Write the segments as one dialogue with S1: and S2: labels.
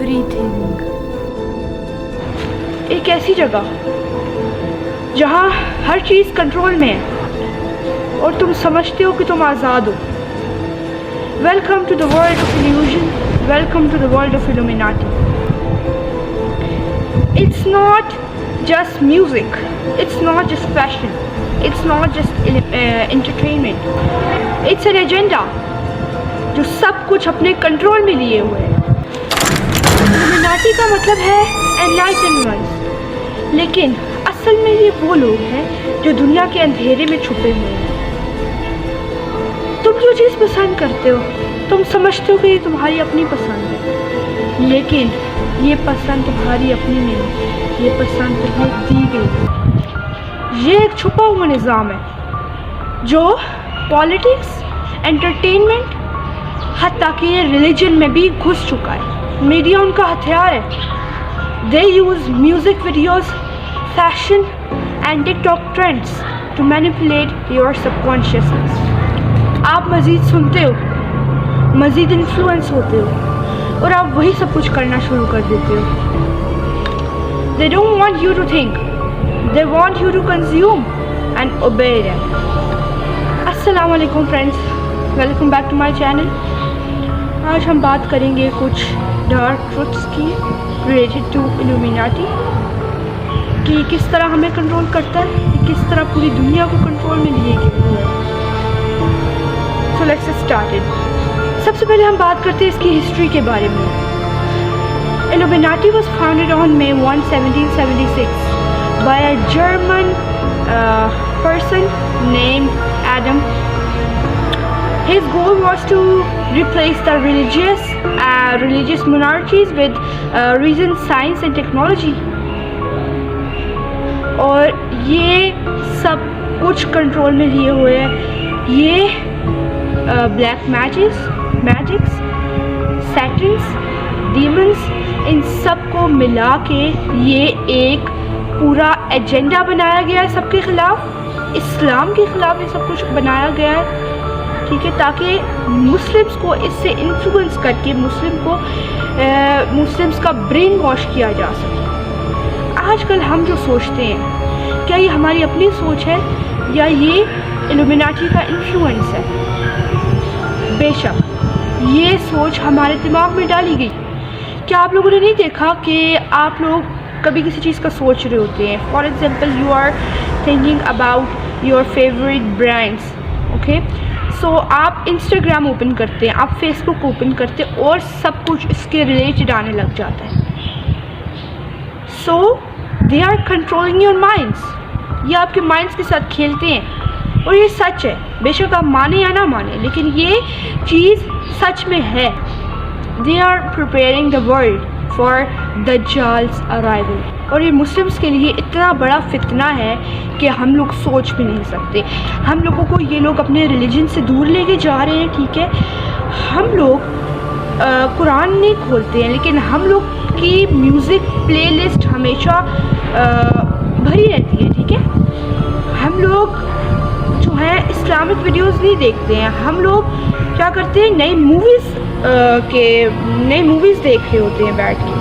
S1: everything. ایک ایسی جگہ جہاں ہر چیز کنٹرول میں ہے اور تم سمجھتے ہو کہ تم آزاد ہو. Welcome to the world of illusion. Welcome to the world of Illuminati. It's not just music. It's not just fashion. It's not just entertainment. It's an agenda جو سب کچھ اپنے کنٹرول میں لیے ہوئے ہے. Illuminati کا مطلب ہے enlightened ones. لیکن اصل میں یہ وہ لوگ ہیں جو دنیا کے اندھیرے میں چھپے ہوئے ہیں. تم جو چیز پسند کرتے ہو تم سمجھتے ہو کہ یہ تمہاری اپنی پسند ہے، لیکن یہ پسند تمہاری اپنی نہیں، یہ پسند تمہیں دی گئی ہے. یہ ایک چھپا ہوا نظام ہے جو پالیٹکس، انٹرٹینمنٹ، حتیٰ کہ یہ ریلیجن میں بھی گھس چکا ہے. میڈیا ان کا ہتھیار ہے. They use music videos, fashion and TikTok trends to manipulate your subconsciousness. آپ مزید سنتے ہو، مزید انفلوئنس ہوتے ہو اور آپ وہی سب کچھ کرنا شروع کر دیتے ہو. They don't want you to think. They want you to consume and obey them. السلام علیکم friends, welcome back to my channel. آج ہم بات کریں گے کچھ ڈارک ٹروتھس کی ریلیٹڈ ٹو Illuminati، کہ کس طرح ہمیں کنٹرول کرتا ہے، کس طرح پوری دنیا کو کنٹرول میں لیے گیا ہے. So let's start. سب سے پہلے ہم بات کرتے ہیں اس کی ہسٹری کے بارے میں. Illuminati was founded on May 1, 1776 by a German person named Adam. His goal was to replace the religious monarchies with reason, science and technology. اور یہ سب کچھ کنٹرول میں لیے ہوئے ہیں. یہ بلیک میجکس، سیٹنس، ڈیمنس، ان سب کو ملا کے یہ ایک پورا ایجنڈا بنایا گیا ہے سب کے خلاف. اسلام کے خلاف یہ سب کچھ بنایا گیا ہے، ٹھیک ہے، تاکہ مسلمس کو اس سے انفلوئنس کر کے مسلمس کا برین واش کیا جا سکے. آج کل ہم جو سوچتے ہیں کیا یہ ہماری اپنی سوچ ہے یا یہ Illuminati کا انفلوئنس ہے؟ بے شک یہ سوچ ہمارے دماغ میں ڈالی گئی. کیا آپ لوگوں نے نہیں دیکھا کہ آپ لوگ کبھی کسی چیز کا سوچ رہے ہوتے ہیں؟ For example you are thinking about your favourite brands, okay, so آپ انسٹاگرام اوپن کرتے ہیں، آپ فیس بک اوپن کرتے ہیں اور سب کچھ اس کے ریلیٹڈ آنے لگ جاتا ہے. So they are controlling your minds. یہ آپ کے مائنڈس کے ساتھ کھیلتے ہیں اور یہ سچ ہے. بے شک آپ مانیں یا نہ مانیں، لیکن یہ چیز سچ میں ہے. They are preparing the world for دجال's arrival. اور یہ مسلمس کے لیے اتنا بڑا فتنہ ہے کہ ہم لوگ سوچ بھی نہیں سکتے. ہم لوگوں کو یہ لوگ اپنے ریلیجن سے دور لے کے جا رہے ہیں، ٹھیک ہے. ہم لوگ قرآن نہیں کھولتے ہیں، لیکن ہم لوگ کی میوزک پلے لسٹ ہمیشہ بھری رہتی ہے، ٹھیک ہے. ہم لوگ جو ہیں اسلامک ویڈیوز نہیں دیکھتے ہیں. ہم لوگ کیا کرتے ہیں، نئی موویز دیکھ رہے ہوتے ہیں بیٹھ کے.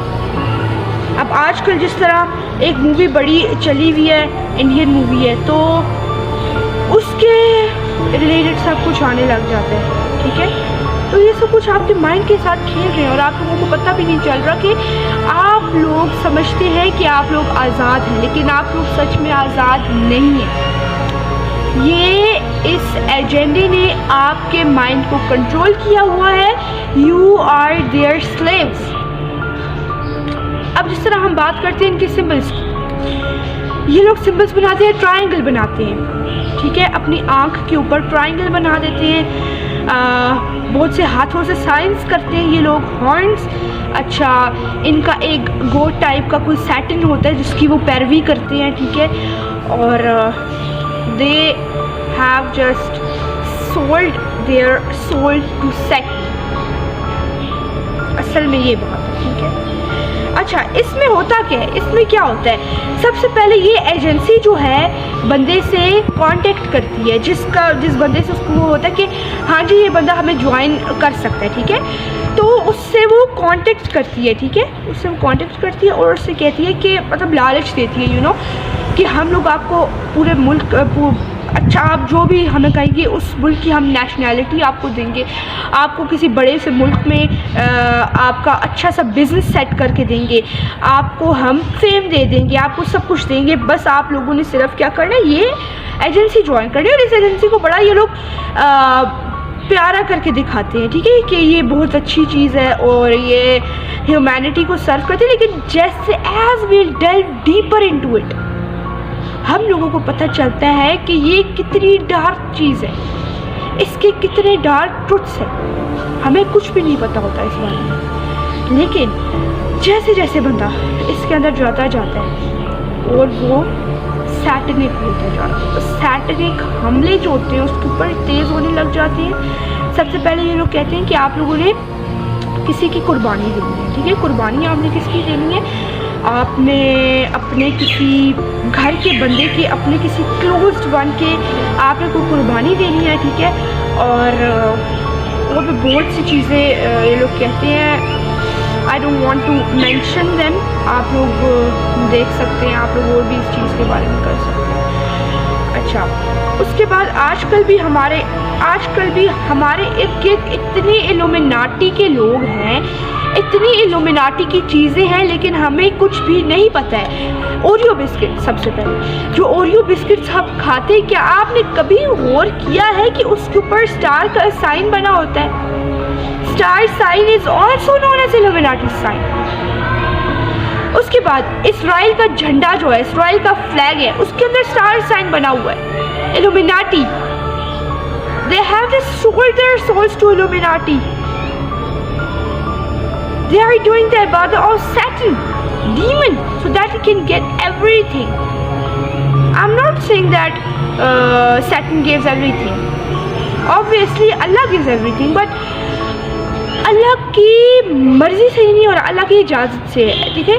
S1: اب آج کل جس طرح ایک مووی بڑی چلی ہوئی ہے، انڈین مووی ہے، تو اس کے ریلیٹڈ سب کچھ آنے لگ جاتا ہے، ٹھیک ہے. تو یہ سب کچھ آپ کے مائنڈ کے ساتھ کھیل رہے ہیں اور آپ لوگوں کو پتہ بھی نہیں چل رہا کہ آپ لوگ سمجھتے ہیں کہ آپ لوگ آزاد ہیں، لیکن آپ لوگ سچ میں آزاد نہیں ہیں. یہ اس ایجنڈے نے آپ کے مائنڈ کو کنٹرول کیا ہوا ہے. You are their slaves. اب جس طرح ہم بات کرتے ہیں ان کے سمبلس کی، یہ لوگ سمبلس بناتے ہیں، ٹرائنگل بناتے ہیں، ٹھیک ہے. اپنی آنکھ کے اوپر ٹرائنگل بنا دیتے ہیں. بہت سے ہاتھوں سے سائنس کرتے ہیں یہ لوگ. ہارنس، اچھا، ان کا ایک گوٹ ٹائپ کا کوئی سیٹن ہوتا ہے جس کی وہ پیروی کرتے ہیں، ٹھیک ہے. اور they have just sold their soul to Satan. اصل میں یہ بات ہے، ٹھیک ہے. اچھا، اس میں ہوتا کیا ہے؟ اس میں کیا ہوتا ہے؟ سب سے پہلے یہ ایجنسی جو ہے بندے سے کانٹیکٹ کرتی ہے، جس بندے سے اس کو وہ ہوتا ہے کہ ہاں جی یہ بندہ ہمیں جوائن کر سکتا ہے، ٹھیک ہے. تو اس سے وہ کانٹیکٹ کرتی ہے, ٹھیک ہے, اس سے وہ کانٹیکٹ کرتی ہے اور اس سے کہتی ہے کہ مطلب لالچ دیتی ہے کہ ہم لوگ آپ کو پورے ملک اچھا آپ جو بھی ہمیں کہیں گے اس ملک کی ہم نیشنلٹی آپ کو دیں گے, آپ کو کسی بڑے سے ملک میں آپ کا اچھا سا بزنس سیٹ کر کے دیں گے, آپ کو ہم فیم دے دیں گے, آپ کو سب کچھ دیں گے, بس آپ لوگوں نے صرف کیا کرنا ہے, یہ ایجنسی جوائن کرنی ہے. اور اس ایجنسی کو بڑا یہ لوگ پیارا کر کے دکھاتے ہیں, ٹھیک ہے, کہ یہ بہت اچھی چیز ہے اور یہ ہیومینٹی کو سرو کرتے ہیں. لیکن جیسے as we delve deeper into it ہم لوگوں کو پتہ چلتا ہے کہ یہ کتنی ڈارک چیز ہے, اس کے کتنے ڈارک ٹروتھس ہیں, ہمیں کچھ بھی نہیں پتہ ہوتا اس بارے میں. لیکن جیسے جیسے بندہ اس کے اندر جاتا ہے اور وہ سیٹنک ہوتا جاتا ہے, سیٹنک حملے جو ہوتے ہیں اس کے اوپر تیز ہونے لگ جاتے ہیں. سب سے پہلے یہ لوگ کہتے ہیں کہ آپ لوگوں نے کسی کی قربانی دینی ہے, ٹھیک ہے, قربانی آپ نے کس کی دینی ہے, آپ نے اپنے کسی گھر کے بندے کے, اپنے کسی کلوزڈ ون کے آپ نے کوئی قربانی دینی ہے, ٹھیک ہے. اور بھی بہت سی چیزیں یہ لوگ کہتے ہیں, I don't want to mention them, آپ لوگ دیکھ سکتے ہیں, آپ لوگ اور بھی اس چیز کے بارے میں کر سکتے ہیں. اچھا, اس کے بعد آج کل بھی ہمارے ارد گرد اتنے الومناٹی کے لوگ ہیں, اتنی الومناٹی کی چیزیں ہیں, لیکن ہمیں کچھ بھی نہیں پتہ ہے. اوریو بسکٹ, سب سے پہلے جو اوریو بسکٹس ہم کھاتے ہیں, کیا آپ نے کبھی غور کیا ہے کہ اس کے اوپر اسٹار کا سائن بنا ہوتا ہے؟ Star sign is also known as Illuminati sign. اس کے بعد اسرائیل کا جھنڈا جو ہے, اسرائیل کا فلیگ ہے, اس کے اندر اسٹار سائن بنا ہوا ہے. الومناٹی, they have just sold their souls to Illuminati. They are doing the ibadah of Satan, demon, so that he can get everything. I'm not saying that Satan gives everything. Obviously Allah gives everything, but اللہ کی مرضی سے ہی نہیں, اور اللہ کی اجازت سے ہے, ٹھیک ہے.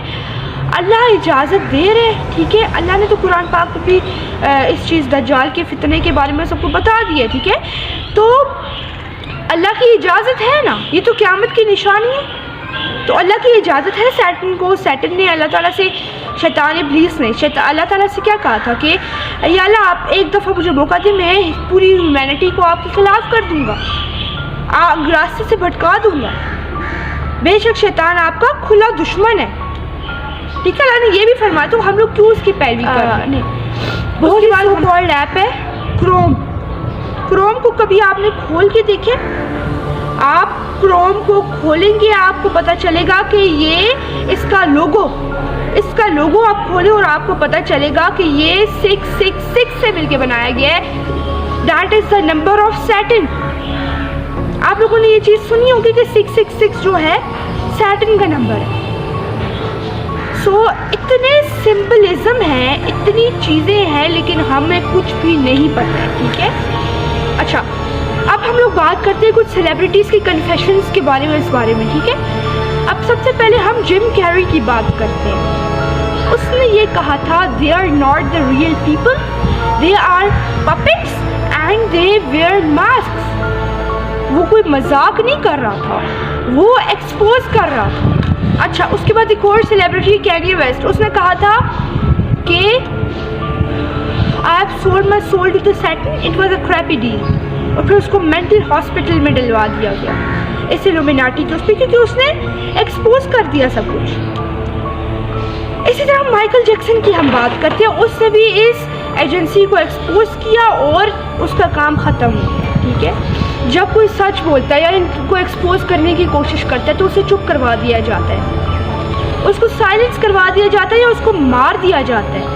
S1: اللہ اجازت دے رہے, ٹھیک ہے. اللہ نے تو قرآن پاک میں بھی اس چیز دجال کے فتنے کے بارے میں سب کو بتا دیا, ٹھیک ہے. تو اللہ کی اجازت ہے نا, یہ تو قیامت کی نشانی ہے, تو اللہ کی اجازت ہے سیٹن کو. سیٹن نے اللہ تعالیٰ سے, شیطان ابلیس نے اللہ تعالیٰ سے کیا کہا تھا کہ یا اللہ آپ ایک دفعہ مجھے موقع دیں, میں پوری ہیومینٹی کو آپ کے خلاف کر دوں گا, راستے سے بھٹکا دوں گا. بے شک شیطان آپ کا کھلا دشمن ہے, ٹھیک ہے. اللہ نے یہ بھی فرمایا, تو ہم لوگ کیوں اس کی پیروی کر رہے ہیں. بہت ہی سو کالڈ ایپ ہے کروم. کروم کو کبھی آپ نے کھول کے دیکھے؟ آپ کروم کو کھولیں گے, آپ کو پتہ چلے گا کہ یہ اس کا لوگو آپ کھولیں اور آپ کو پتہ چلے گا کہ یہ 666 سے مل کے بنایا گیا ہے. That is the number of Satan. آپ لوگوں نے یہ چیز سنی ہوگی کہ 666 جو ہے سیٹن کا نمبر ہے. سو اتنے سمبلزم ہیں, اتنی چیزیں ہیں, لیکن ہمیں کچھ بھی نہیں پتہ ہے, ٹھیک ہے. اچھا, اب ہم لوگ بات کرتے ہیں کچھ سیلیبریٹیز کی کنفیشنز کے بارے میں, اس بارے میں, ٹھیک ہے. اب سب سے پہلے ہم جم کیری کی بات کرتے ہیں. اس نے یہ کہا تھا, they are not the real people, they are puppets and they wear masks. وہ کوئی مذاق نہیں کر رہا تھا, وہ ایکسپوز کر رہا تھا. اچھا, اس کے بعد ایک اور سیلیبریٹی کینی ویسٹ, اس نے کہا تھا کہ I have sold my soul to the Satan, it was a crappy deal. اور پھر اس کو مینٹل ہاسپٹل میں ڈلوا دیا گیا اس الومناٹی کے اس پہ, کیونکہ اس نے ایکسپوز کر دیا سب کچھ. اسی طرح مائیکل جیکسن کی ہم بات کرتے ہیں, اس نے بھی اس ایجنسی کو ایکسپوز کیا اور اس کا کام ختم ہو گیا, ٹھیک ہے. جب کوئی سچ بولتا ہے یا ان کو ایکسپوز کرنے کی کوشش کرتا ہے تو اسے چپ کروا دیا جاتا ہے, اس کو سائلنس کروا دیا جاتا ہے یا اس کو مار دیا جاتا ہے.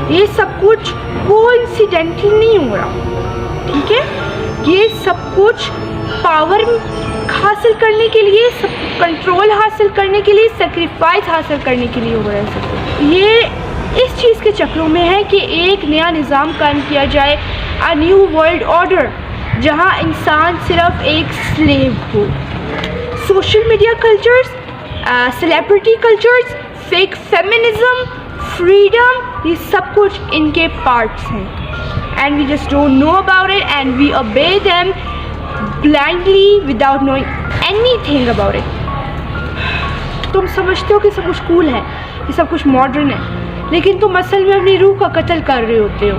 S1: یہ سب کچھ کوئنسیڈنٹلی نہیں ہو رہا, ٹھیک ہے. یہ سب کچھ پاور حاصل کرنے کے لیے, کنٹرول حاصل کرنے کے لیے, سیکریفائس حاصل کرنے کے لیے ہو رہا ہے سب کچھ. یہ اس چیز کے چکروں میں ہے کہ ایک نیا نظام قائم کیا جائے, اے نیو ورلڈ آرڈر, جہاں انسان صرف ایک سلیو ہو. Social media cultures, celebrity cultures, fake feminism, freedom, یہ سب کچھ ان کے پارٹس ہیں. And we just don't know about it and we obey them blindly without knowing anything about it. تم سمجھتے ہو کہ سب کچھ کول ہے، کہ سب کچھ ماڈرن ہے، لیکن تم اصل میں اپنی روح کا قتل کر رہے ہوتے ہو.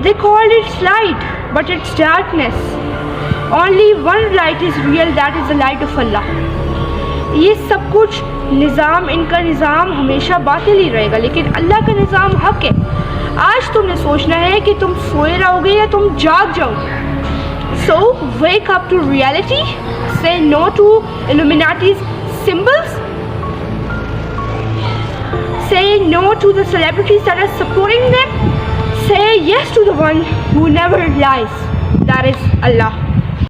S1: They called it light, but it's darkness. Only one light is real, that is the light of Allah. یہ سب کچھ نظام، ان کا نظام ہمیشہ باطل ہی رہے گا، لیکن اللہ کا نظام حق ہے. آج تم نے سوچنا ہے کہ تم سوئے رہو گے یا تم جاگ جاؤ گے. So wake up to reality. Say no to Illuminati's symbols. Say no to the celebrities that are supporting them. Say yes to the one who never lies. That is Allah.